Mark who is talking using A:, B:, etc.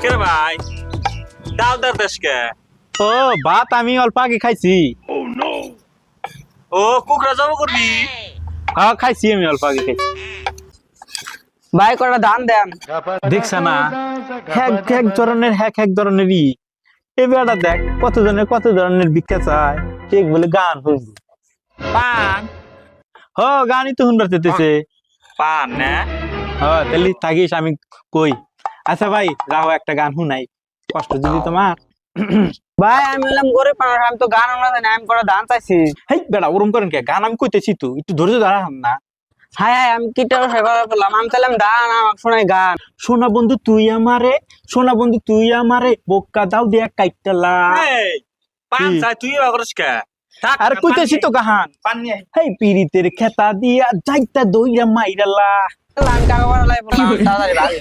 A: কে রে ভাই দাও দাও দেশকে
B: ও ভাত আমি অল্প আগে খাইছি।
A: ও কুকরা জব করবি
B: হ্যাঁ খাইছি, আমি অল্প আগে খাইছি।
C: ভাই কটা ধান দেন।
B: দেখছ না এক ধরনের এক ধরনেরই। এই বেড়া দেখ কত ধরনের ভিক্ষা চায়, ঠিক বলে গান শুনবো।
A: পান
B: হ গানই তো শুনবার চেতেছে।
A: পান না
B: হ্যাঁ তাহলে থাকিস, আমি কই। আচ্ছা ভাই রাহো, একটা গান শুনাই, কষ্ট যদি তোমার।
C: ভাই আমি বললাম গরিব মানুষ, আমি তো গান আমরা জানি, আমি কটা ধান চাইছি।
B: হেই বেড়া ওরম করেন কে, গান আমি কইতেছি তো, একটু ধৈর্য ধরা না।
C: হাই হাই আমি কিটার সেবা করলাম, আমি চাইলাম ধান, আমাকে শোনাই গান।
B: সোনা বন্ধু তুই আমারে, সোনা বন্ধু তুই আমারে বোকা দাও দিয়া কাইটালা।
A: এই পান চাই তুই বাগরস কে থাক
B: আর কইতেছি তো গাহান।
A: পান নিয়ে
B: হেই পিরিতের খেতা দিয়া যাইতা দইরা মাইরালা।
C: আমি কাকা বড় লাই বললাম তাড়াতাড়ি ভাগে।